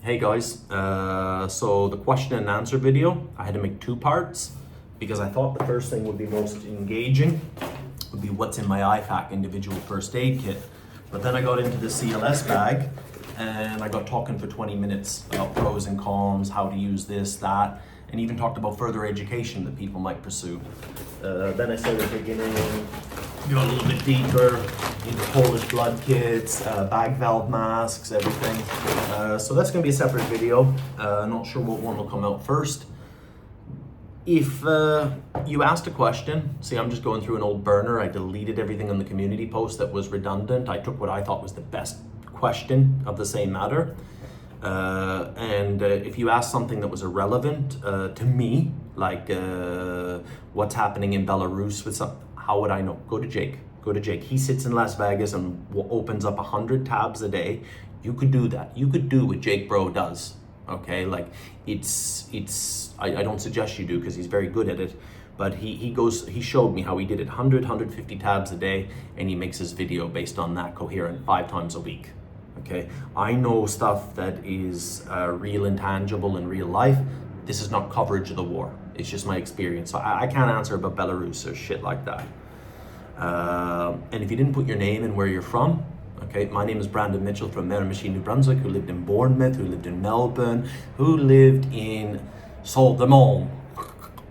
Hey guys, so the question and answer video, I had to make two parts because I thought the first thing would be most engaging, would be what's in my IFAC individual first aid kit. But then I got into the CLS bag and I got talking for 20 minutes about pros and cons, how to use this, that, and even talked about further education that people might pursue. Then I started digging in, go a little bit deeper into Polish blood kits, bag valve masks, everything. So that's going to be a separate video. Not sure what one will come out first. If you asked a question, see, I'm just going through an old burner. I deleted everything on the community post that was redundant. I took what I thought was the best question of the same matter. And if you asked something that was irrelevant to me, like what's happening in Belarus with some, how would I know? Go to Jake. Go to Jake. He sits in Las Vegas and opens up 100 tabs a day. You could do that. You could do what Jake Bro does. Okay, like I don't suggest you do because he's very good at it. But he showed me how he did it 150 tabs a day, and he makes his video based on that coherent 5 times a week. Okay, I know stuff that is real and tangible in real life. This is not coverage of the war. It's just my experience. So I can't answer about Belarus or shit like that. And if you didn't put your name and where you're from, okay, my name is Brandon Mitchell from Miramichi, New Brunswick, who lived in Bournemouth, who lived in Melbourne, who lived in Södermalm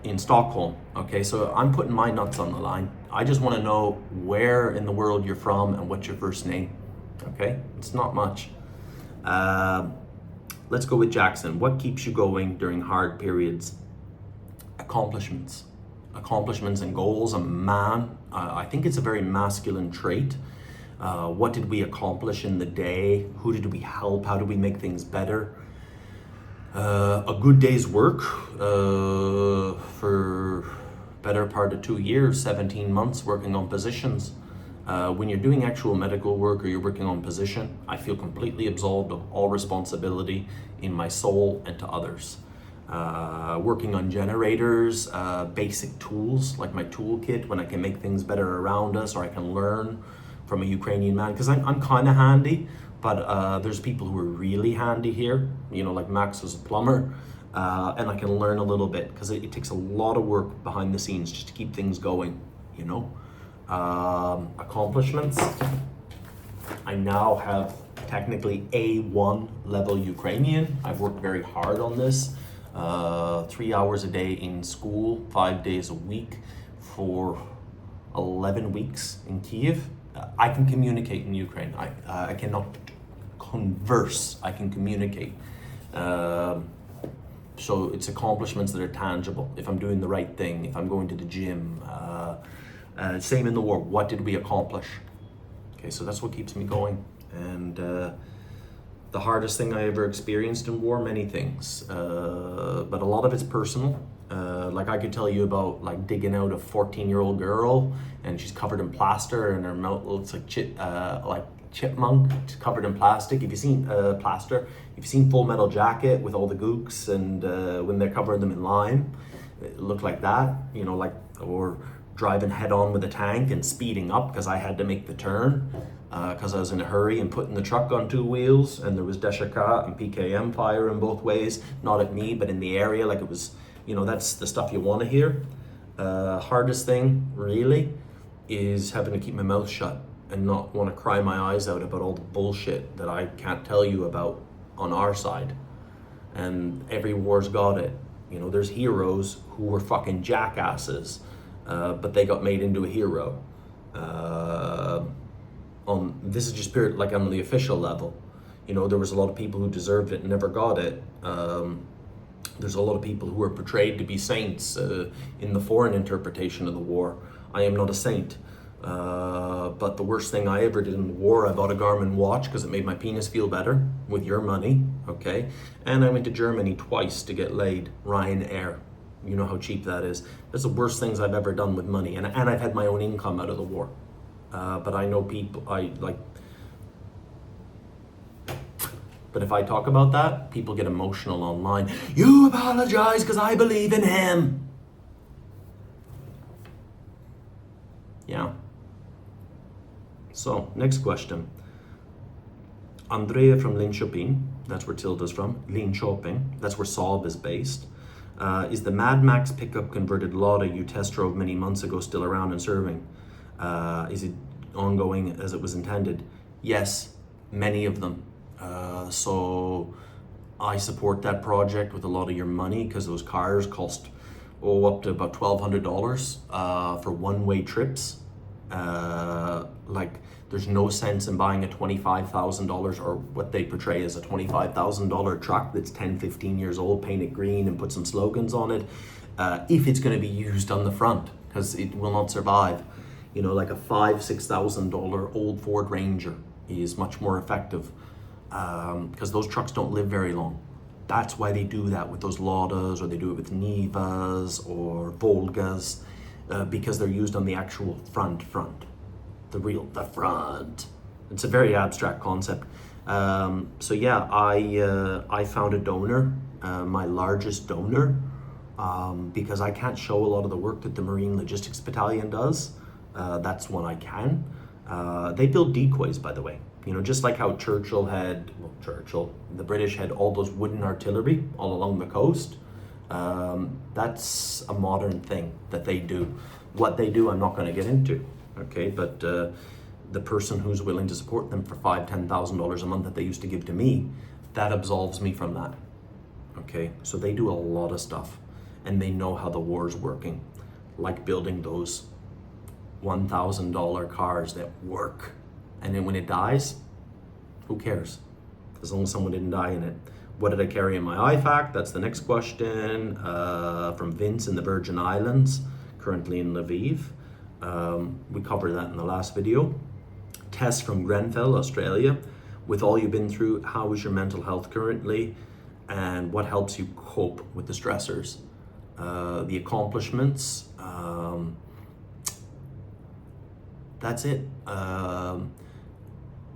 in Stockholm. Okay, so I'm putting my nuts on the line. I just want to know where in the world you're from and what's your first name. Okay, it's not much. Let's go with Jackson. What keeps you going during hard periods? Accomplishments and goals. A man, I think it's a very masculine trait. What did we accomplish in the day? Who did we help? How did we make things better? A good day's work for better part of 2 years, 17 months working on positions. When you're doing actual medical work or you're working on position, I feel completely absolved of all responsibility in my soul and to others. Working on generators, basic tools like my toolkit when I can make things better around us, or I can learn from a Ukrainian man, because I'm kind of handy, but there's people who are really handy here, you know, like Max was a plumber, and I can learn a little bit because it takes a lot of work behind the scenes just to keep things going, you know. Accomplishments, I now have technically A1 level Ukrainian. I've worked very hard on this. 3 hours a day in school, 5 days a week for 11 weeks in Kiev. I can communicate in Ukraine. I cannot converse, I can communicate. So it's accomplishments that are tangible. If I'm doing the right thing, if I'm going to the gym, same in the war, what did we accomplish? Okay, so that's what keeps me going. And the hardest thing I ever experienced in war, many things, but a lot of it's personal. Like I could tell you about like digging out a 14-year-old girl and she's covered in plaster and her mouth looks like chipmunk covered in plastic. If you've seen plaster, if you've seen Full Metal Jacket with all the gooks and when they're covering them in lime, it looked like that, you know, like, or driving head on with a tank and speeding up because I had to make the turn because I was in a hurry and putting the truck on 2 wheels, and there was Deshaka and PKM fire in both ways, not at me, but in the area, like it was, you know, that's the stuff you want to hear. Hardest thing, really, is having to keep my mouth shut and not want to cry my eyes out about all the bullshit that I can't tell you about on our side. And every war's got it. You know, there's heroes who were fucking jackasses, but they got made into a hero. This is just pure, like on the official level. You know, there was a lot of people who deserved it and never got it. There's a lot of people who were portrayed to be saints in the foreign interpretation of the war. I am not a saint. But the worst thing I ever did in the war, I bought a Garmin watch because it made my penis feel better with your money, okay? And I went to Germany twice to get laid, Ryanair. You know how cheap that is. That's the worst things I've ever done with money. And I've had my own income out of the war. But I know people, but if I talk about that, people get emotional online. You apologize because I believe in him. Yeah. So, next question. Andrea from Linköping. that's where Tilda's from, Linköping, that's where Saab is based. Is the Mad Max pickup converted Lada you test drove many months ago still around and serving? Is it ongoing as it was intended? Yes, many of them. So I support that project with a lot of your money because those cars cost up to about $1,200 for one-way trips. Like there's no sense in buying a $25,000 or what they portray as a $25,000 truck that's 10, 15 years old, paint it green and put some slogans on it, if it's going to be used on the front, because it will not survive. You know, like a $5,000-$6,000 old Ford Ranger is much more effective, because those trucks don't live very long. That's why they do that with those Ladas, or they do it with Nivas or Volgas, because they're used on the actual front, the front. It's a very abstract concept. So yeah, I found a donor, my largest donor, because I can't show a lot of the work that the Marine Logistics Battalion does. That's one I can. They build decoys, by the way. You know, just like how the British had all those wooden artillery all along the coast. That's a modern thing that they do. What they do, I'm not going to get into, okay? But the person who's willing to support them for $5,000-$10,000 a month that they used to give to me, that absolves me from that, okay? So they do a lot of stuff, and they know how the war's working, like building those $1,000 cars that work. And then when it dies, who cares? As long as someone didn't die in it. What did I carry in my IFAC? That's the next question. From Vince in the Virgin Islands, currently in Lviv. We covered that in the last video. Tess from Grenfell, Australia. With all you've been through, how is your mental health currently? And what helps you cope with the stressors? The accomplishments. That's it.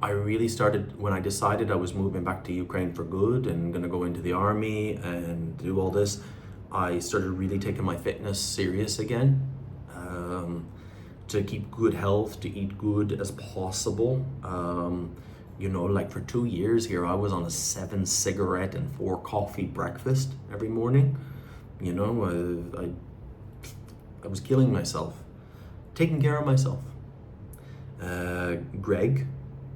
I really started, when I decided I was moving back to Ukraine for good and gonna go into the army and do all this, I started really taking my fitness serious again, to keep good health, to eat good as possible. You know, like for 2 years here, I was on a 7 cigarette and 4 coffee breakfast every morning. You know, I was killing myself, taking care of myself. Greg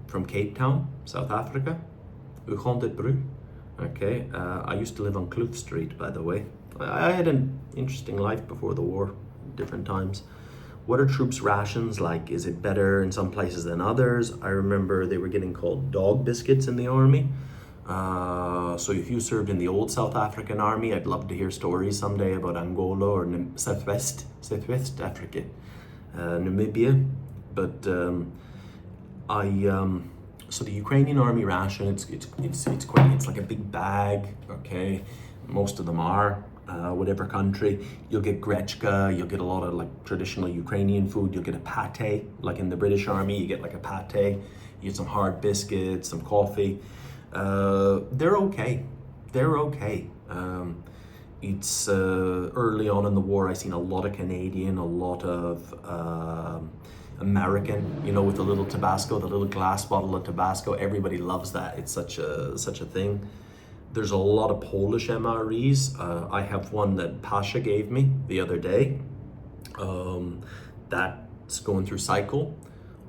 from Cape Town, South Africa. Okay, I used to live on Kloof Street, by the way. I had an interesting life before the war, different times. What are troops' rations like? Is it better in some places than others? I remember they were getting called dog biscuits in the army. So if you served in the old South African army, I'd love to hear stories someday about Angola or Southwest Africa, Namibia. But so the Ukrainian army ration, it's like a big bag, okay? Most of them are, whatever country. You'll get grechka, you'll get a lot of like traditional Ukrainian food, you'll get a pate, like in the British army, you get like a pate, you get some hard biscuits, some coffee. They're okay. It's early on in the war, I seen a lot of Canadian, a lot of American, you know, with the little Tabasco, the little glass bottle of Tabasco. Everybody loves that. It's such a thing. There's a lot of Polish MREs. I have one that Pasha gave me the other day. That's going through cycle.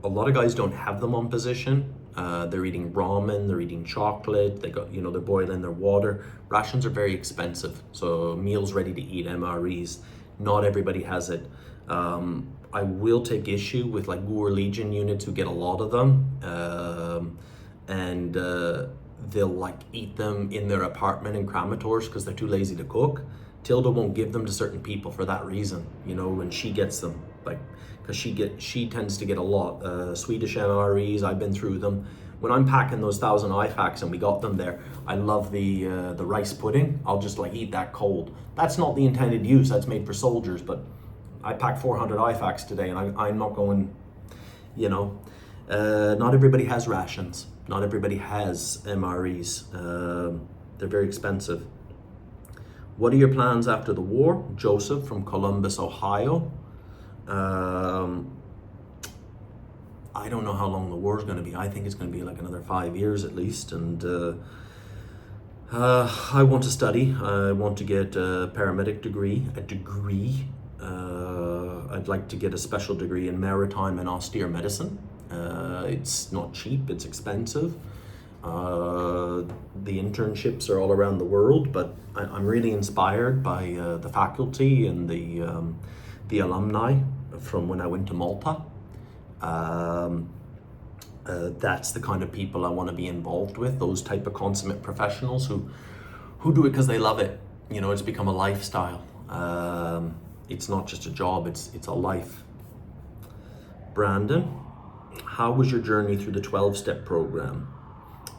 A lot of guys don't have them on position. They're eating ramen, they're eating chocolate, they're boiling their water. Rations are very expensive, so meals ready to eat MREs. Not everybody has it. I will take issue with like Gur Legion units who get a lot of them, and they'll like eat them in their apartment in Kramatorsk because they're too lazy to cook. Tilda won't give them to certain people for that reason, you know, when she gets them, like, because she tends to get a lot. Swedish MREs, I've been through them. When I'm packing those 1,000 IFACs and we got them there, I love the rice pudding. I'll just like eat that cold. That's not the intended use, that's made for soldiers, but I packed 400 IFACs today and I'm not going, you know, not everybody has rations. Not everybody has MREs. They're very expensive. What are your plans after the war? Joseph from Columbus, Ohio. I don't know how long the war is going to be. I think it's going to be like another 5 years at least. And I want to study. I want to get a paramedic degree, I'd like to get a special degree in maritime and austere medicine. It's not cheap, it's expensive. The internships are all around the world, but I'm really inspired by the faculty and the alumni from when I went to Malta. That's the kind of people I want to be involved with, those type of consummate professionals who do it because they love it. You know, it's become a lifestyle. It's not just a job, it's a life. Brandon, how was your journey through the 12-step program?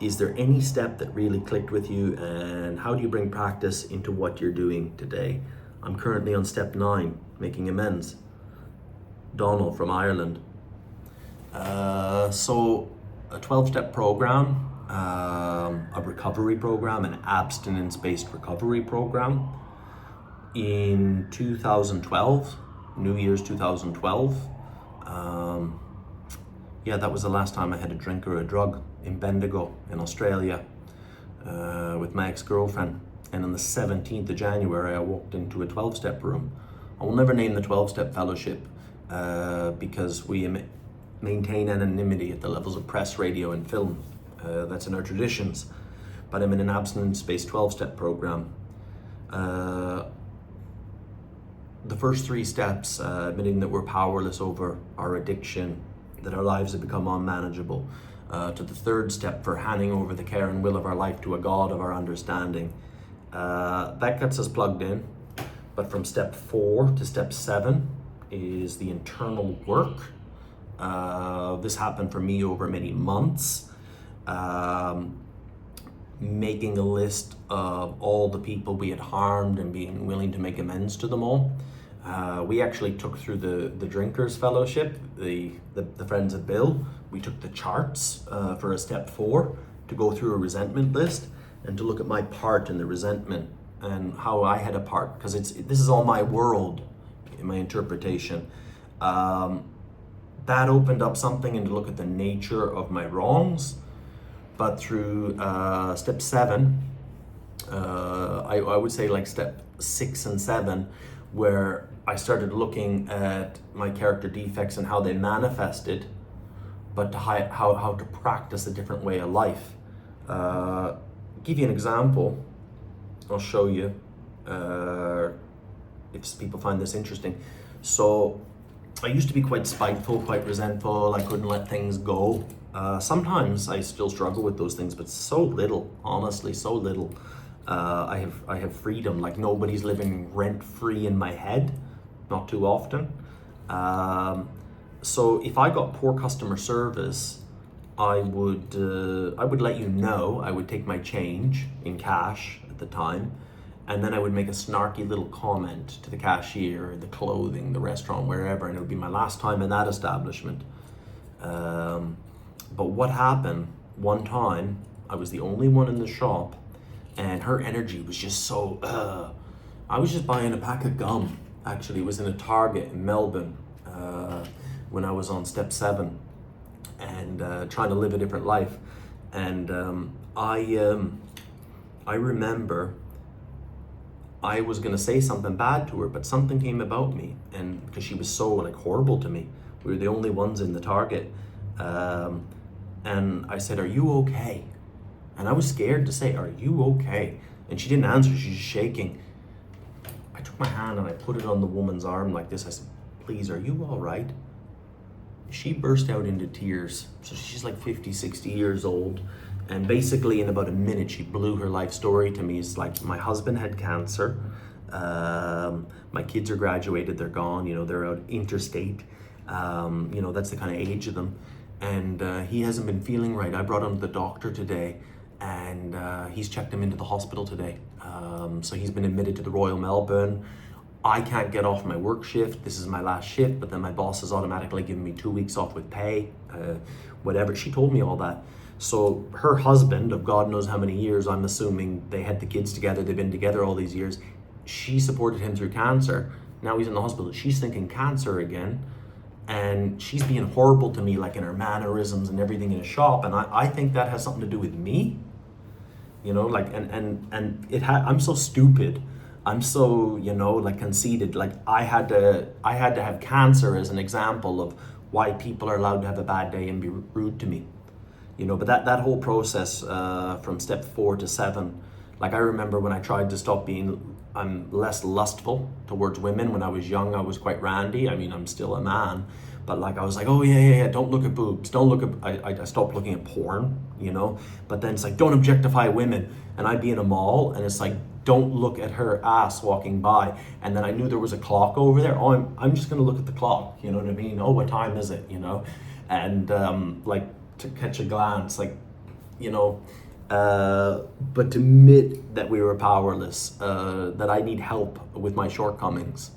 Is there any step that really clicked with you, and how do you bring practice into what you're doing today? I'm currently on step 9, making amends. Donald from Ireland. So a 12-step program, a recovery program, an abstinence-based recovery program. In 2012, New Year's 2012, that was the last time I had a drink or a drug in Bendigo in Australia with my ex-girlfriend. And on the 17th of January, I walked into a 12-step room. I will never name the 12-step fellowship because we maintain anonymity at the levels of press, radio, and film. That's in our traditions. But I'm in an abstinence-based 12-step program. The first 3 steps, admitting that we're powerless over our addiction, that our lives have become unmanageable, to the 3rd step for handing over the care and will of our life to a God of our understanding. That gets us plugged in. But from step 4 to step 7 is the internal work. This happened for me over many months. Making a list of all the people we had harmed and being willing to make amends to them all. We actually took through the Drinkers Fellowship, the friends of Bill. We took the charts for a step 4 to go through a resentment list and to look at my part in the resentment and how I had a part, because this is all my world in my interpretation. That opened up something, and to look at the nature of my wrongs. But through step 7, I would say like step 6 and 7, where I started looking at my character defects and how they manifested, but to how to practice a different way of life. Give you an example. I'll show you if people find this interesting. So I used to be quite spiteful, quite resentful. I couldn't let things go. Sometimes I still struggle with those things, but so little, honestly, so little. I have freedom, like nobody's living rent-free in my head, not too often. So if I got poor customer service, I would let you know. I would take my change in cash at the time, and then I would make a snarky little comment to the cashier, the clothing, the restaurant, wherever, and it would be my last time in that establishment. But what happened, one time, I was the only one in the shop, and her energy was just so, I was just buying a pack of gum. Actually, it was in a Target in Melbourne when I was on step 7 and trying to live a different life. And I remember I was gonna say something bad to her, but something came about me, and because she was so like horrible to me. We were the only ones in the Target. And I said, "Are you okay?" And I was scared to say, "Are you okay?" And she didn't answer, she's just shaking. I took my hand and I put it on the woman's arm like this. I said, "Please, are you all right?" She burst out into tears. So she's like 50, 60 years old. And basically in about a minute, she blew her life story to me. It's like, my husband had cancer. My kids are graduated, they're gone, they're out interstate. That's the kind of age of them. And he hasn't been feeling right. I brought him to the doctor today, and he's checked him into the hospital today. So he's been admitted to the Royal Melbourne. I can't get off my work shift. This is my last shift, but then my boss has automatically given me 2 weeks off with pay, whatever. She told me all that. So her husband of God knows how many years, I'm assuming they had the kids together, they've been together all these years. She supported him through cancer. Now he's in the hospital. She's thinking cancer again. And she's being horrible to me, like in her mannerisms and everything in a shop. And I think that has something to do with me. you know, like, and I'm so stupid. I'm so, you know, like conceited. Like I had to have cancer as an example of why people are allowed to have a bad day and be rude to me, you know. But that whole process from step 4 to 7, like I remember when I tried to stop being, I'm less lustful towards women. When I was young, I was quite randy. I mean, I'm still a man, but like I was like, oh yeah, don't look at boobs, don't look at, I stopped looking at porn, you know. But then it's like, don't objectify women, and I'd be in a mall and it's like, don't look at her ass walking by, and then I knew there was a clock over there. Oh, I'm just gonna look at the clock, you know what I mean? Oh, what time is it, you know? And like to catch a glance, like, you know, but to admit that we were powerless, that I need help with my shortcomings.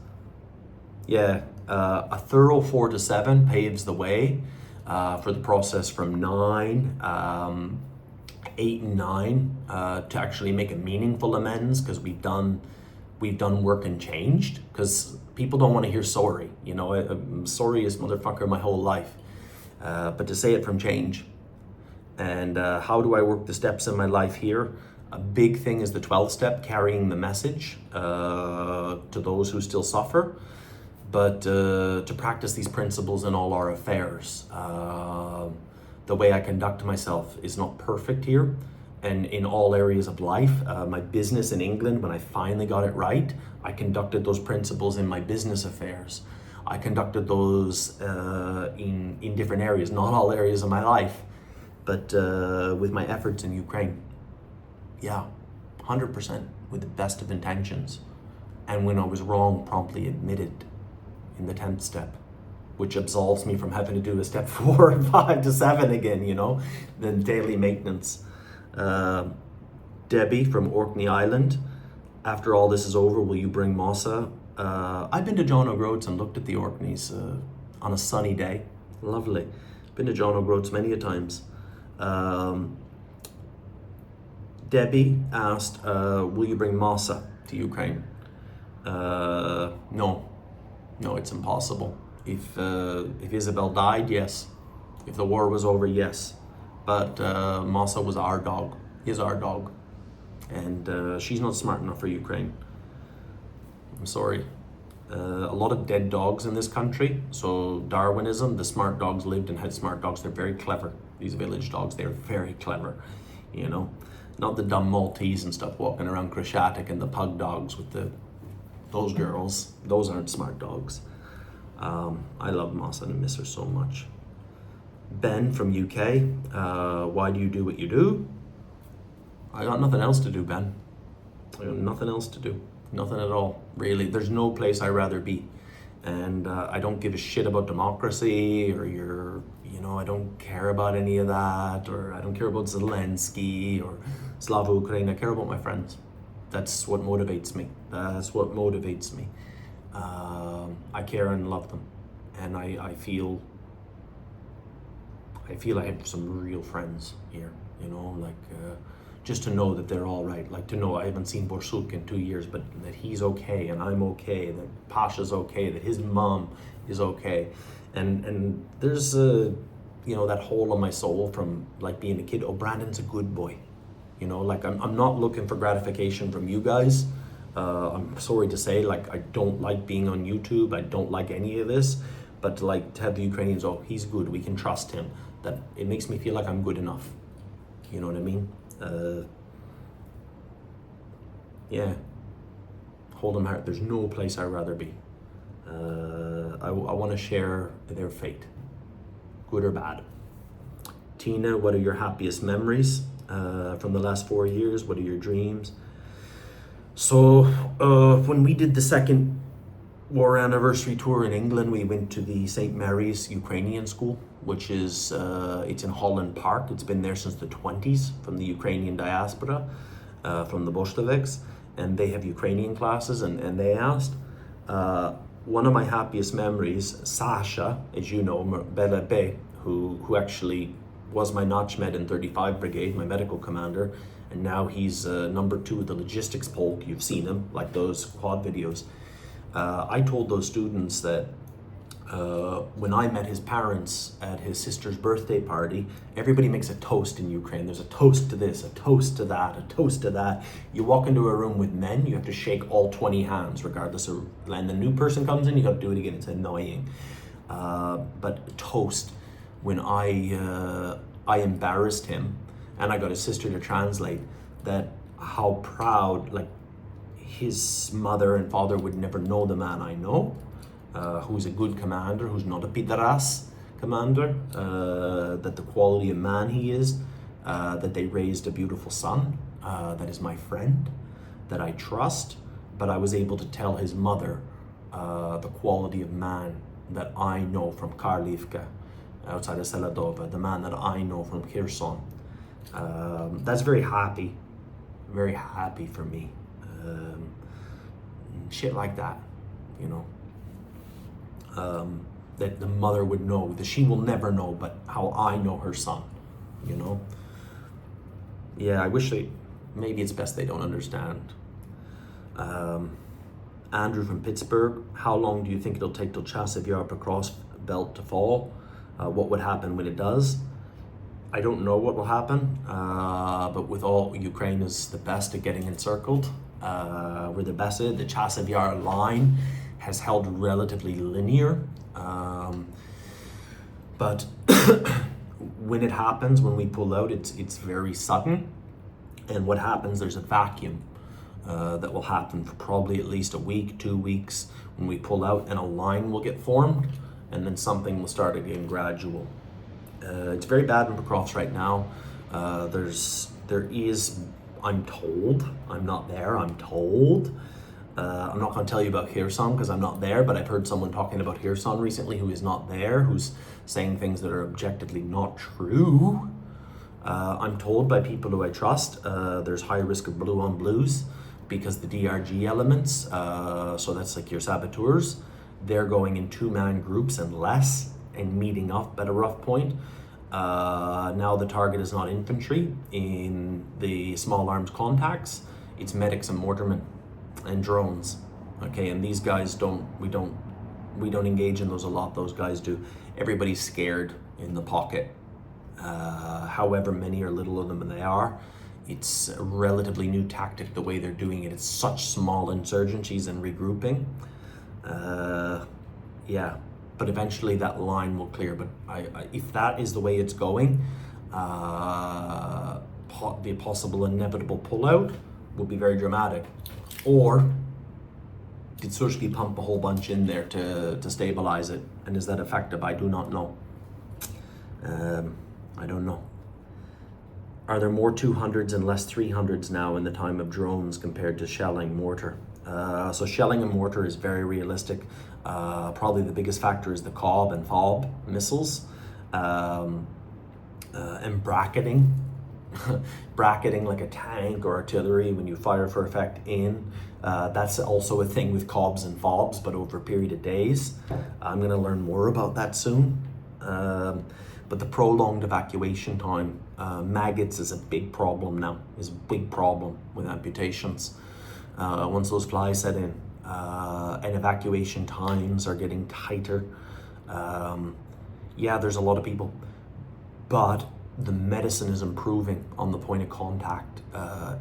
Yeah, a thorough 4 to 7 paves the way for the process from 8 and 9 to actually make a meaningful amends, because we've done work and changed. Because people don't want to hear sorry, you know. I'm sorry as motherfucker my whole life, but to say it from change. And how do I work the steps in my life here? A big thing is the 12th step, carrying the message to those who still suffer, but to practice these principles in all our affairs. The way I conduct myself is not perfect here, and in all areas of life. My business in England, when I finally got it right, I conducted those principles in my business affairs. I conducted those in different areas, not all areas of my life, but with my efforts in Ukraine. Yeah, 100% with the best of intentions. And when I was wrong, promptly admitted in the 10th step, which absolves me from having to do a step 4 and 5 to 7 again, you know, the daily maintenance. Debbie from Orkney Island, after all this is over, will you bring Mossa? I've been to John O'Groats and looked at the Orkneys on a sunny day. Lovely. Been to John O'Groats many a times. Debbie asked, will you bring Mossa to Ukraine? No, it's impossible. If Isabel died, yes. If the war was over, yes. But Mossa was our dog, is our dog. And she's not smart enough for Ukraine. I'm sorry. A lot of dead dogs in this country. So Darwinism, the smart dogs lived and had smart dogs. They're very clever. These village dogs, they're very clever, you know. Not the dumb Maltese and stuff walking around Creshatic, and the pug dogs with those girls. Those aren't smart dogs. I love Mossa and I miss her so much. Ben from UK, why do you do what you do? I got nothing else to do, Ben. I got nothing else to do. Nothing at all, really. There's no place I'd rather be. And I don't give a shit about democracy or I don't care about any of that, or I don't care about Zelensky or Slava Ukraine. I care about my friends. That's what motivates me. I care and love them. And I feel I have some real friends here, you know, like just to know that they're all right, like to know I haven't seen Borsuk in 2 years, but that he's okay and I'm okay, that Pasha's okay, that his mom is okay. And there's that hole in my soul from like being a kid. Oh, Brandon's a good boy, you know, like I'm not looking for gratification from you guys. I'm sorry to say, like, I don't like being on YouTube. I don't like any of this, but like to have the Ukrainians, oh, he's good, we can trust him. That it makes me feel like I'm good enough. You know what I mean? Yeah. Hold them heart. There's no place I'd rather be. I want to share their fate, good or bad. Tina, what are your happiest memories from the last 4 years? What are your dreams? So when we did the second war anniversary tour in England, we went to the St. Mary's Ukrainian school, which is, it's in Holland Park. It's been there since the 20s from the Ukrainian diaspora, from the Bolsheviks, and they have Ukrainian classes, and they asked, one of my happiest memories, Sasha, as you know, Bela Bey, who actually was my Nachmed in 35 Brigade, my medical commander, and now he's number 2 of the logistics polk. You've seen him, like those quad videos. I told those students that When I met his parents at his sister's birthday party, everybody makes a toast in Ukraine. There's a toast to this, a toast to that, a toast to that. You walk into a room with men, you have to shake all 20 hands, regardless of, and the new person comes in, you got to do it again. It's annoying. But toast, when I embarrassed him, and I got his sister to translate, that how proud, like, his mother and father would never know the man I know, who's a good commander, who's not a pidaras commander, that the quality of man he is, that they raised a beautiful son, that is my friend, that I trust, but I was able to tell his mother the quality of man that I know from Karlivka, outside of Seladova, the man that I know from Kherson. That's very happy for me. Shit like that, you know. That the mother would know, that she will never know, but how I know her son, you know. Yeah, I wish maybe it's best they don't understand. Andrew from Pittsburgh, how long do you think it'll take till Chasiv Yar cross belt to fall? What would happen when it does? I don't know what will happen, but with all, Ukraine is the best at getting encircled. We're the best at it. The Chasiv Yar line has held relatively linear, but when it happens, when we pull out, it's very sudden. And what happens, there's a vacuum that will happen for probably at least a week, 2 weeks, when we pull out, and a line will get formed, and then something will start again gradual. It's very bad in Pokrovsk right now. There is, I'm told, I'm not there, I'm told. I'm not going to tell you about Kherson because I'm not there, but I've heard someone talking about Kherson recently who is not there, who's saying things that are objectively not true. I'm told by people who I trust there's high risk of blue on blues because the DRG elements, so that's like your saboteurs, they're going in 2-man groups and less and meeting up at a rough point. Now the target is not infantry in the small arms contacts, it's medics and mortarmen and drones. Okay, and these guys we don't engage in those a lot. Those guys do. Everybody's scared in the pocket. However many or little of them they are, it's a relatively new tactic the way they're doing it. It's such small insurgencies and regrouping. Yeah, but eventually that line will clear. But if that is the way it's going, the possible inevitable pullout will be very dramatic. Or did Surski pump a whole bunch in there to stabilize it? And is that effective? I do not know. I don't know. Are there more 200s and less 300s now in the time of drones compared to shelling, mortar? So shelling and mortar is very realistic. Probably the biggest factor is the COB and FOB missiles, and bracketing. Bracketing like a tank or artillery when you fire for effect in. That's also a thing with COBs and FOBs, but over a period of days. I'm going to learn more about that soon. But the prolonged evacuation time, maggots is a big problem now, is a big problem with amputations. Once those flies set in, and evacuation times are getting tighter. Yeah, there's a lot of people, but the medicine is improving on the point of contact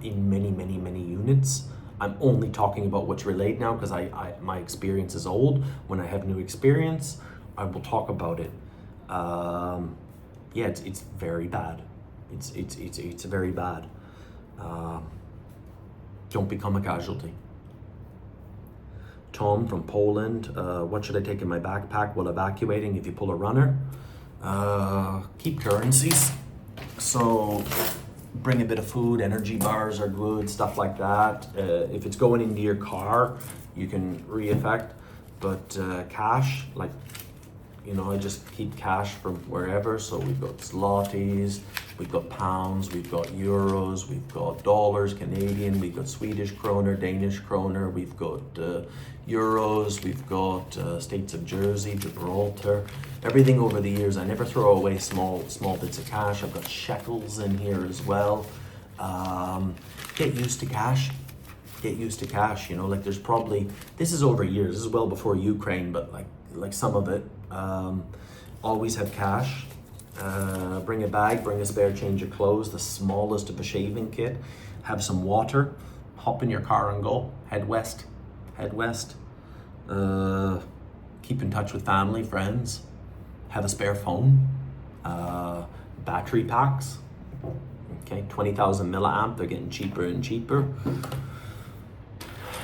in many units. I'm only talking about what's relayed now because my experience is old. When I have new experience, I will talk about it. Yeah, it's very bad. It's very bad. Don't become a casualty. Tom from Poland, what should I take in my backpack while evacuating if you pull a runner? Keep currencies. So bring a bit of food, energy bars are good, stuff like that. If it's going into your car, you can re-effect, but cash, like, you know, I just keep cash from wherever. So we've got zlotys, we've got pounds, we've got euros, we've got dollars, Canadian, we've got Swedish kroner, Danish kroner, we've got euros, we've got states of Jersey, Gibraltar, everything over the years. I never throw away small bits of cash. I've got shekels in here as well. Get used to cash. Get used to cash, you know, like there's probably, this is over years, this is well before Ukraine, but like some of it, Always have cash. Bring a bag, bring a spare change of clothes, the smallest of a shaving kit. Have some water. Hop in your car and go. Head west. Head west. Keep in touch with family, friends. Have a spare phone. Battery packs. Okay, 20,000 milliamp. They're getting cheaper and cheaper.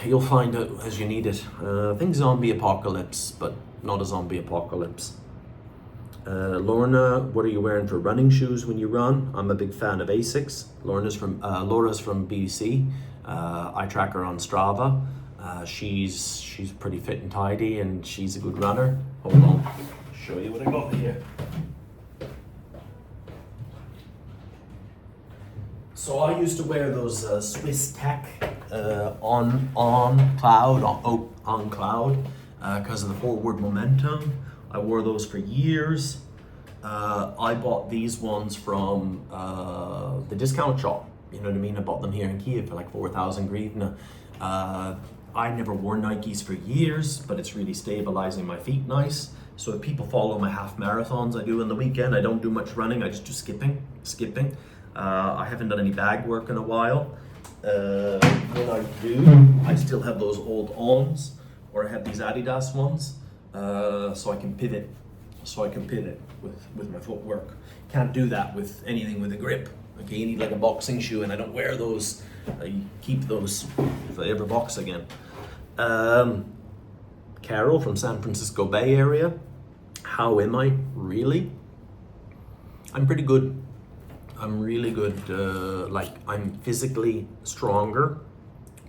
You'll find out as you need it. Think zombie apocalypse, but not a zombie apocalypse. Lorna, what are you wearing for running shoes when you run? I'm a big fan of Asics. Laura's from BC. I track her on Strava. She's pretty fit and tidy, and she's a good runner. Hold on, show you what I got here. So I used to wear those Swiss Tech on cloud because of the forward momentum. I wore those for years. I bought these ones from the discount shop. You know what I mean? I bought them here in Kiev for like 4,000 hryvnia. I never wore Nikes for years, but it's really stabilizing my feet nice. So if people follow my half marathons I do on the weekend, I don't do much running, I just do skipping. I haven't done any bag work in a while. When I do, I still have those old Ons, or I have these Adidas ones, so I can pivot with my footwork. Can't do that with anything with a grip. Okay, you need like a boxing shoe, and I don't wear those. I keep those if I ever box again. Carol from San Francisco Bay Area. How am I? Really? I'm pretty good. I'm really good. Like I'm physically stronger,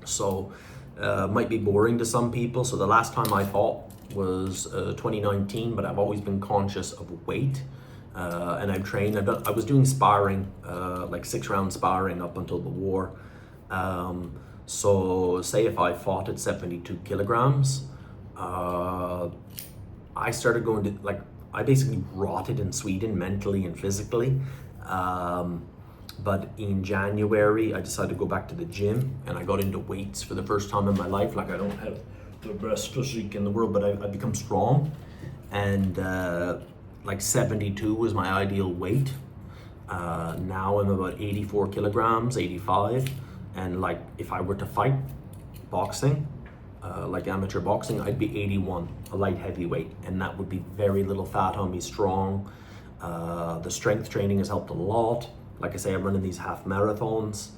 so might be boring to some people. So the last time I fought was 2019, but I've always been conscious of weight, and I've trained. I was doing sparring, like 6-round sparring up until the war. So say if I fought at 72 kilograms, I started going to like I basically rotted in Sweden mentally and physically. But in January, I decided to go back to the gym, and I got into weights for the first time in my life. Like I don't have the best physique in the world, but I've become strong, and like 72 was my ideal weight. Now I'm about 84 kilograms, 85, and like if I were to fight boxing, like amateur boxing, I'd be 81, a light heavyweight, and that would be very little fat on me, strong. The strength training has helped a lot. Like I say, I'm running these half marathons.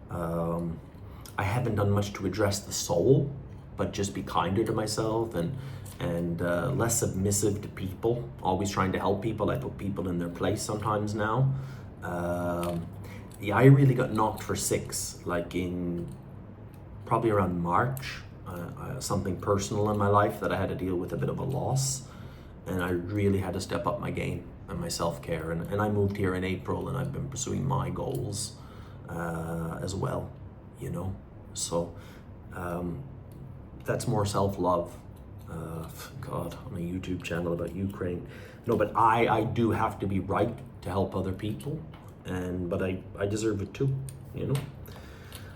I haven't done much to address the soul, but just be kinder to myself and less submissive to people. Always trying to help people. I put people in their place sometimes now. Yeah, I really got knocked for 6, like in probably around March. Something personal in my life that I had to deal with a bit of a loss, and I really had to step up my game and my self-care, and I moved here in April, and I've been pursuing my goals as well, you know. So that's more self-love. God, on a YouTube channel about Ukraine. No, but I do have to be right to help other people, but I deserve it too, you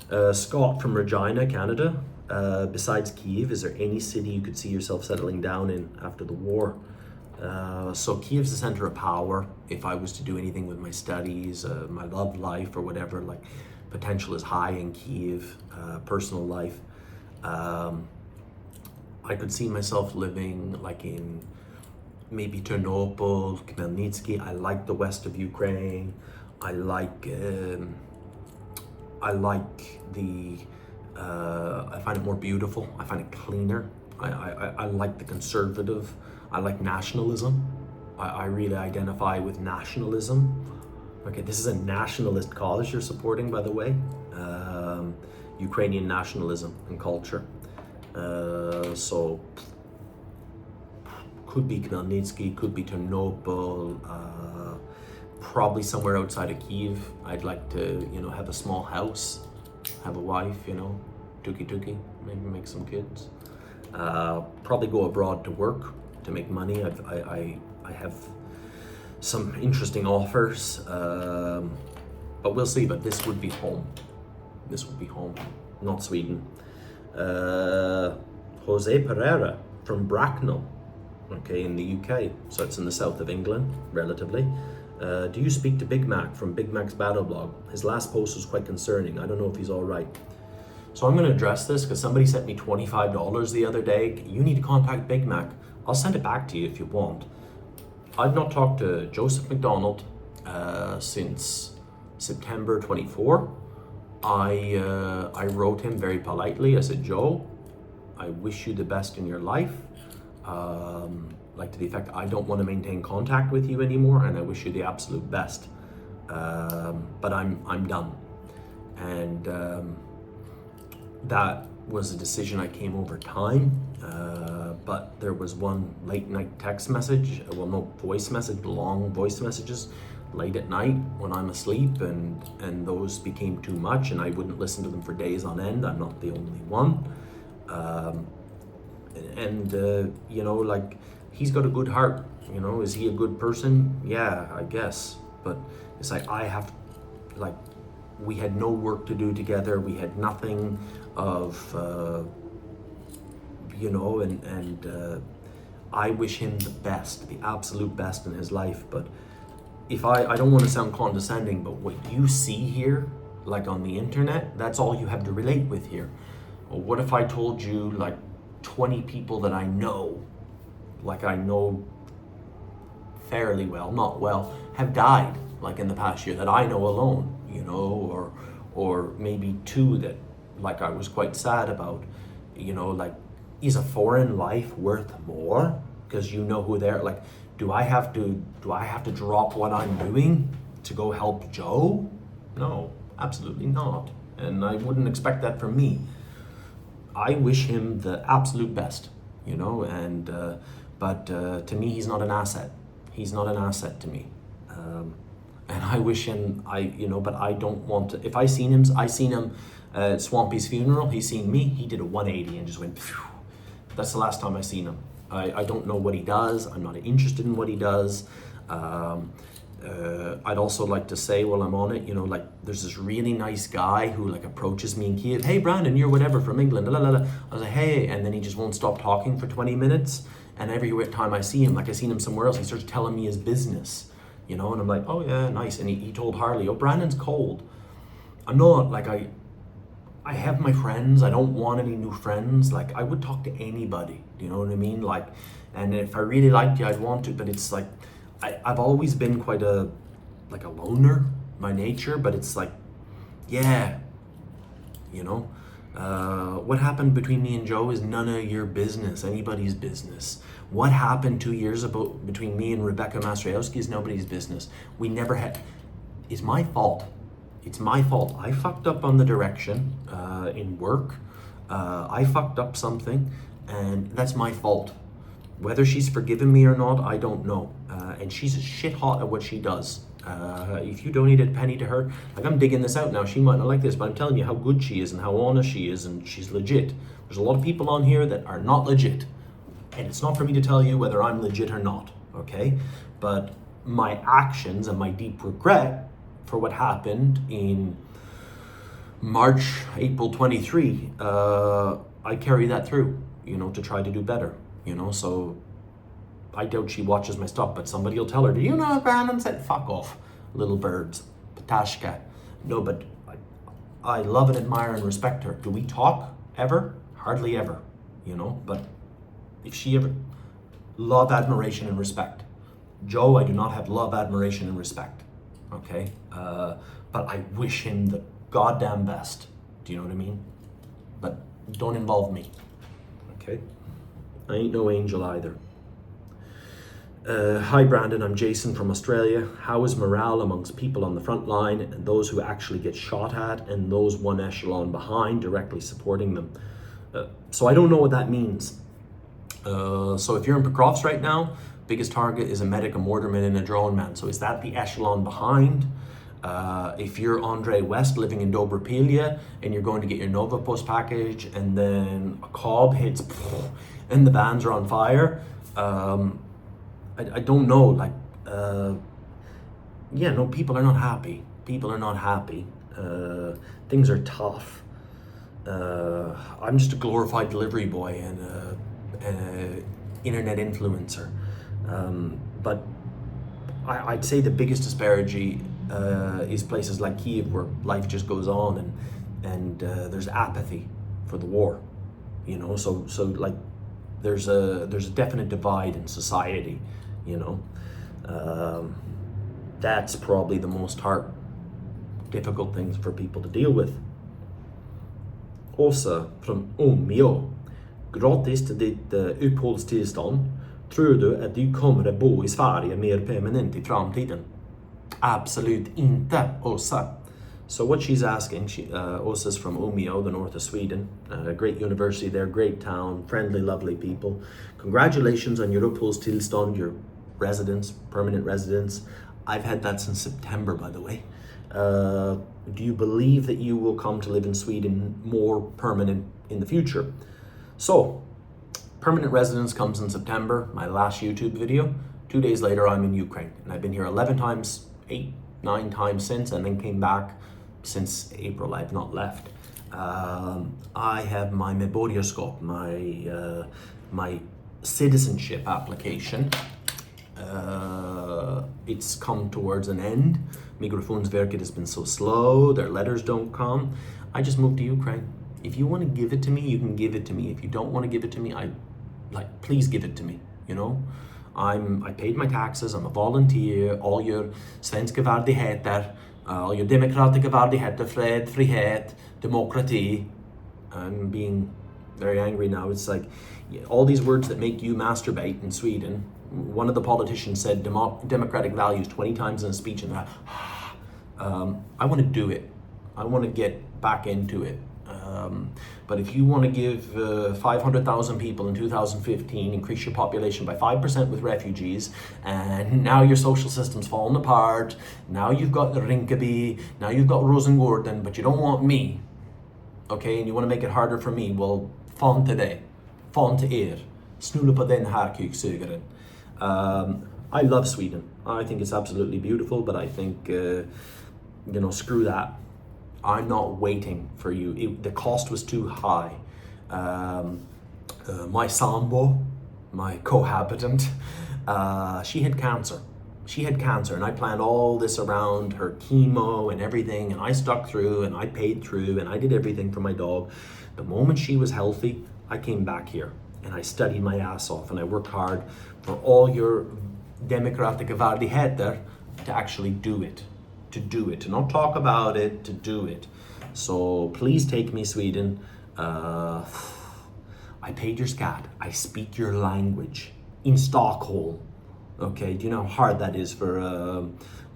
know. Scott from Regina, Canada. Besides Kiev, is there any city you could see yourself settling down in after the war? So Kiev's the center of power. If I was to do anything with my studies, my love life or whatever, like potential is high in Kiev, personal life. I could see myself living like in maybe Ternopil, Khmelnytsky. I like the west of Ukraine. I like I find it more beautiful. I find it cleaner. I like the conservative. I like nationalism. I really identify with nationalism. Okay, this is a nationalist cause you're supporting, by the way. Ukrainian nationalism and culture. So could be Khmelnytsky, could be Ternopil, probably somewhere outside of Kiev. I'd like to, you know, have a small house, have a wife, you know, tuki, maybe make some kids. Probably go abroad to work, to make money. I have some interesting offers, but we'll see. But this would be home. This would be home, not Sweden. Jose Pereira from Bracknell. okay, in the UK. So it's in the south of England, relatively. Do you speak to Big Mac from Big Mac's Battle Blog? His last post was quite concerning. I don't know if he's all right. So I'm going to address this because somebody sent me $25 the other day. You need to contact Big Mac. I'll send it back to you if you want. I've not talked to Joseph McDonald since September 24. I wrote him very politely. I said, Joe, I wish you the best in your life. Like to the effect, I don't want to maintain contact with you anymore, and I wish you the absolute best. But I'm done. And that was a decision I came over time. But there was one late night text message, well, no, voice message, long voice messages late at night when I'm asleep, and those became too much, and I wouldn't listen to them for days on end. I'm not the only one. You know, like, he's got a good heart, you know. Is he a good person? Yeah, I guess. But it's like, we had no work to do together. We had nothing of, you know, and I wish him the best, the absolute best in his life. But if I don't want to sound condescending, but what you see here, like on the internet, that's all you have to relate with here. Well, what if I told you like 20 people that I know, like I know fairly well, not well, have died like in the past year that I know alone, you know, or maybe two that like I was quite sad about, you know, like, is a foreign life worth more because you know who they're like? Do I have to drop what I'm doing to go help Joe? No, absolutely not. And I wouldn't expect that from me. I wish him the absolute best, you know, and but to me, he's not an asset. He's not an asset to me. And I wish him, but I don't want to. If I seen him at Swampy's funeral. He's seen me. He did a 180 and just went, phew. That's the last time I seen him. I don't know what he does. I'm not interested in what he does. I'd also like to say while I'm on it, you know, like, there's this really nice guy who like approaches me in Kiev. Hey, Brandon, you're whatever from England. La, la, la. I was like, hey, and then he just won't stop talking for 20 minutes. And every time I see him, like I seen him somewhere else, he starts telling me his business, you know, and I'm like, oh yeah, nice. And he told Harley, oh, Brandon's cold. I'm not, like, I have my friends. I don't want any new friends. Like, I would talk to anybody, do you know what I mean? Like, and if I really liked you, I'd want to, but it's like, I've always been quite a loner by nature, but it's like, yeah, you know, what happened between me and Joe is none of your business, anybody's business. What happened 2 years ago between me and Rebecca Mastriowski is nobody's business. We never had, it's my fault. It's my fault. I fucked up on the direction in work. I fucked up something, and that's my fault. Whether she's forgiven me or not, I don't know. And she's shit hot at what she does. If you donated a penny to her, like, I'm digging this out now, she might not like this, but I'm telling you how good she is and how honest she is, and she's legit. There's a lot of people on here that are not legit. And it's not for me to tell you whether I'm legit or not, okay? But my actions and my deep regret for what happened in April 23, I carry that through, you know, to try to do better, you know. So I doubt she watches my stuff, but somebody will tell her, do you know what Brandon said? Fuck off, little birds, Patashka. No, but I love and admire and respect her. Do we talk ever? Hardly ever, you know. But if she ever, love, admiration, and respect. Joe, I do not have love, admiration, and respect. Okay, but I wish him the goddamn best. Do you know what I mean? But don't involve me. Okay, I ain't no angel either. Hi Brandon, I'm Jason from Australia. How is morale amongst people on the front line and those who actually get shot at and those one echelon behind directly supporting them? So I don't know what that means. So if you're in Pokrovsk right now, biggest target is a medic, a mortarman, and a drone man. So is that the echelon behind? If you're Andre West living in Dobropilia and you're going to get your Nova Post package and then a cob hits and the vans are on fire, I don't know, like, yeah, no, people are not happy. People are not happy. Things are tough. I'm just a glorified delivery boy, and internet influencer. But I'd say the biggest disparity is places like Kiev, where life just goes on, and there's apathy for the war. You know, so like there's a definite divide in society. You know, that's probably the most difficult things for people to deal with. Åsa från Umeå. Gratis till ditt uppehållstillstånd. Tror du att du kommer att bo i Sverige mer permanent i framtiden? Absolut inte, Åsa. So what she's asking, Åsa's from Umeå, the north of Sweden. A great university there, great town, friendly, lovely people. Congratulations on your uppehållstillstånd, your residence, permanent residence. I've had that since September, by the way. Do you believe that you will come to live in Sweden more permanent in the future? So, permanent residence comes in September, my last YouTube video. 2 days later, I'm in Ukraine. And I've been here 11 times, 8, 9 times since, and then came back since April. I've not left. I have my medborgarskap, my citizenship application. It's come towards an end. Migrationsverket has been so slow, their letters don't come. I just moved to Ukraine. If you want to give it to me, you can give it to me. If you don't want to give it to me, please give it to me, you know? I paid my taxes, I'm a volunteer, all your svenska värdigheter, all your demokratiska värdigheter, fred, frihet, demokrati. I'm being very angry now. It's like all these words that make you masturbate in Sweden. One of the politicians said democratic values 20 times in a speech, and I want to do it. I want to get back into it. But if you want to give 500,000 people in 2015, increase your population by 5% with refugees, and now your social system's falling apart, now you've got Rinkeby, now you've got Rosengården, but you don't want me, okay, and you want to make it harder for me, well, fan till dig, fan till er, snulla på den här kuksugaren. I love Sweden. I think it's absolutely beautiful, but I think, screw that. I'm not waiting for you. The cost was too high. My sambo, my cohabitant, she had cancer. And I planned all this around her chemo and everything, and I stuck through, and I paid through, and I did everything for my dog. The moment she was healthy, I came back here, and I studied my ass off, and I worked hard for all your demokratiska värdigheter to actually do it. To not talk about it, to do it. So please take me, Sweden. I paid your skat. I speak your language in Stockholm. Okay, do you know how hard that is for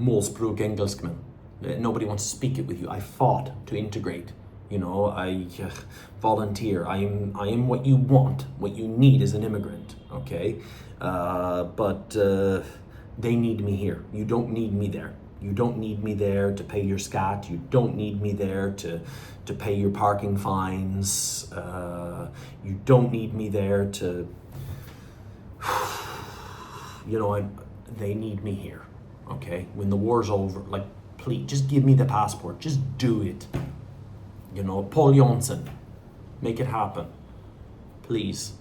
målspråk engelskman? Nobody wants to speak it with you. I fought to integrate. You know, I volunteer. I am what you want, what you need as an immigrant. Okay, but they need me here. You don't need me there. You don't need me there to pay your skat. You don't need me there to pay your parking fines. You don't need me there to, they need me here, okay? When the war's over, please, just give me the passport. Just do it. Paul Johnson, make it happen. Please.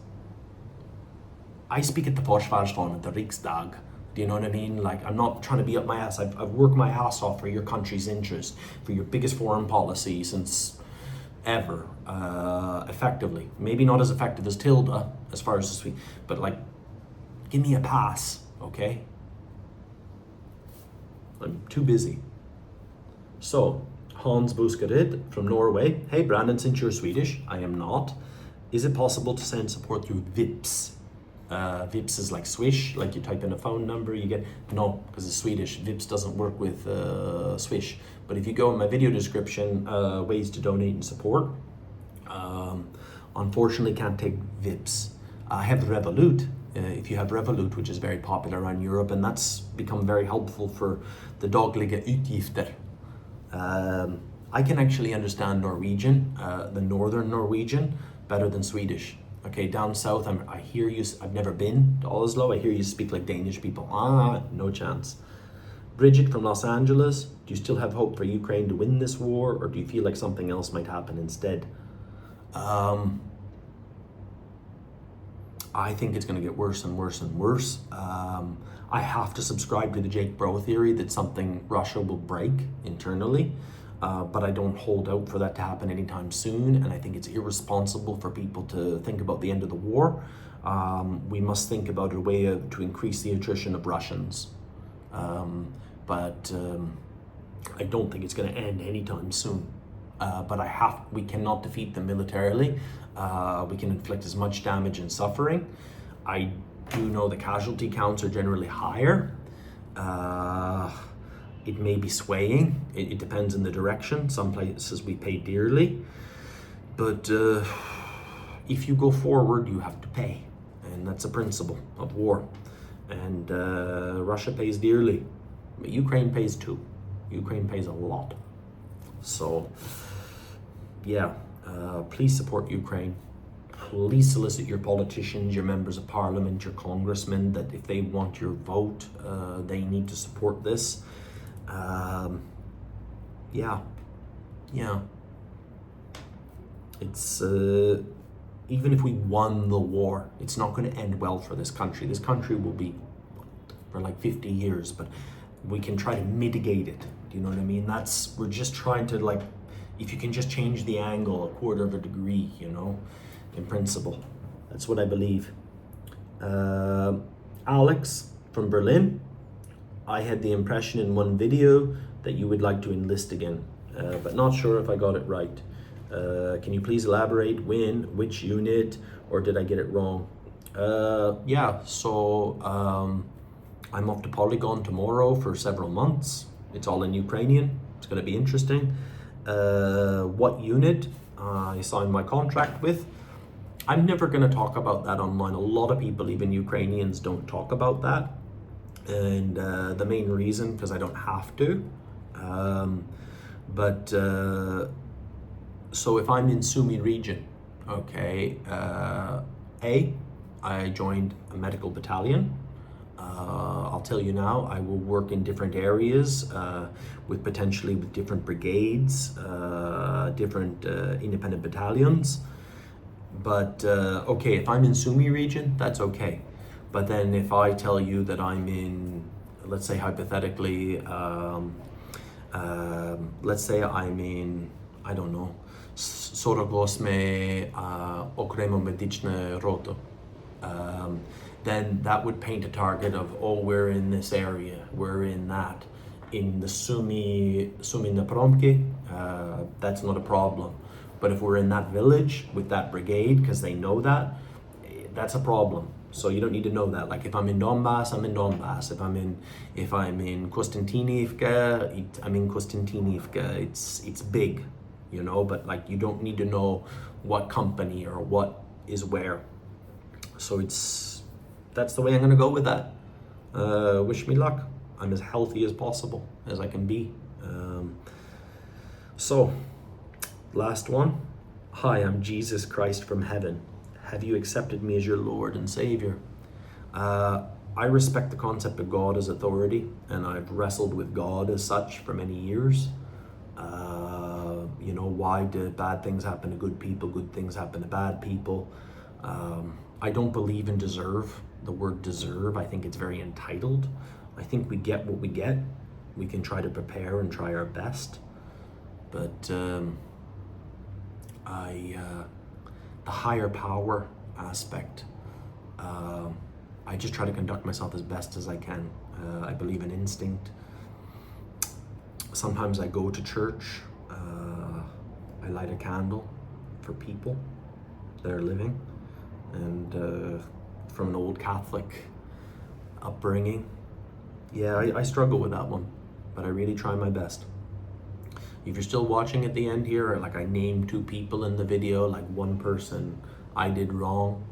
I speak at the Försvarsfonden, the Riksdag. Do you know what I mean? I'm not trying to be up my ass. I've worked my ass off for your country's interest, for your biggest foreign policy since ever, effectively. Maybe not as effective as Tilda, as far as this week, but give me a pass, okay? I'm too busy. So, Hans Buskarid from Norway. Hey Brandon, since you're Swedish, I am not. Is it possible to send support through VIPs? VIPs is like Swish, you type in a phone number, you get, no, because it's Swedish. VIPs doesn't work with Swish. But if you go in my video description, ways to donate and support, unfortunately can't take VIPs. I have Revolut, if you have Revolut, which is very popular around Europe, and that's become very helpful for the dagliga utgifter. I can actually understand Norwegian, the northern Norwegian, better than Swedish. Okay, down south, I hear you, I've never been to Oslo, I hear you speak like Danish people. No chance. Bridget from Los Angeles, do you still have hope for Ukraine to win this war, or do you feel like something else might happen instead? I think it's going to get worse and worse and worse. I have to subscribe to the Jake Bro theory that something Russia will break internally, but I don't hold out for that to happen anytime soon, and I think it's irresponsible for people to think about the end of the war. We must think about a way to increase the attrition of Russians, but I don't think it's going to end anytime soon. But we cannot defeat them militarily. We can inflict as much damage and suffering. I do know the casualty counts are generally higher. It may be swaying. It depends in the direction. Some places we pay dearly. But if you go forward, you have to pay. And that's a principle of war. And Russia pays dearly. But Ukraine pays too. Ukraine pays a lot. So, yeah, please support Ukraine. Please solicit your politicians, your members of parliament, your congressmen, that if they want your vote, they need to support this. Yeah. It's, even if we won the war, it's not going to end well for this country. This country will be for like 50 years, but we can try to mitigate it. Do you know what I mean? We're just trying to, like, if you can just change the angle 1/4 of a degree, you know, in principle. That's what I believe. Alex from Berlin, I had the impression in one video that you would like to enlist again, but not sure if I got it right. Can you please elaborate when, which unit, or did I get it wrong? Yeah, so I'm off to Polygon tomorrow for several months. It's all in Ukrainian. It's going to be interesting. What unit I signed my contract with. I'm never going to talk about that online. A lot of people, even Ukrainians, don't talk about that. And the main reason, because I don't have to. So if I'm in Sumy region, okay, I joined a medical battalion. I'll tell you now, I will work in different areas with different brigades, different independent battalions. But okay, if I'm in Sumy region, that's okay. But then if I tell you that I'm in, let's say hypothetically, let's say I'm in, I don't know, 48 Okremo Medyczne Roto, then that would paint a target of, oh, we're in this area, we're in that. In the Sumy Napromki, that's not a problem. But if we're in that village with that brigade, because they know that, that's a problem. So you don't need to know that. Like if I'm in Donbass, I'm in Donbass. If I'm in Kostantinivka, I'm in Kostantinivka. It's big, you know. But like you don't need to know what company or what is where. So that's the way I'm gonna go with that. Wish me luck. I'm as healthy as possible as I can be. So, last one. Hi, I'm Jesus Christ from heaven. Have you accepted me as your Lord and Savior? I respect the concept of God as authority, and I've wrestled with God as such for many years. You know, why do bad things happen to good people? Good things happen to bad people. I don't believe in deserve. The word deserve, I think it's very entitled. I think we get what we get. We can try to prepare and try our best. But the higher power aspect, I just try to conduct myself as best as I can. I believe in instinct. Sometimes I go to church. I light a candle for people that are living. And from an old Catholic upbringing, yeah, I struggle with that one, but I really try my best. If you're still watching at the end here, like I named 2 people in the video, like one person I did wrong.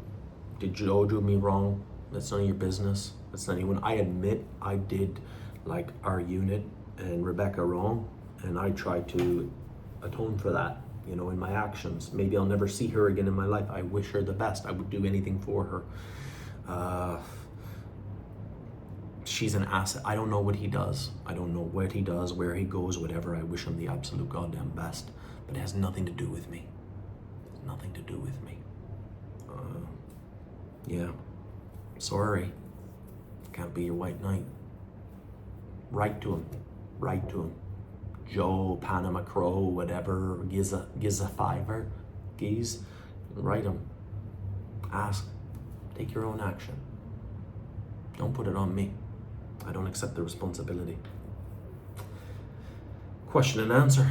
Did Joe do me wrong? That's none of your business. That's not anyone. I admit I did like our unit and Rebecca wrong, and I try to atone for that, you know, in my actions. Maybe I'll never see her again in my life. I wish her the best. I would do anything for her. She's an asset. I don't know what he does. I don't know what he does, where he goes, whatever. I wish him the absolute goddamn best. But it has nothing to do with me. Nothing to do with me. Yeah, sorry, can't be your white knight. Write to him, write to him. Joe, Panama Crow, whatever, Giza Fiver, Giz, write him. Ask, take your own action. Don't put it on me. I don't accept the responsibility. Question and answer.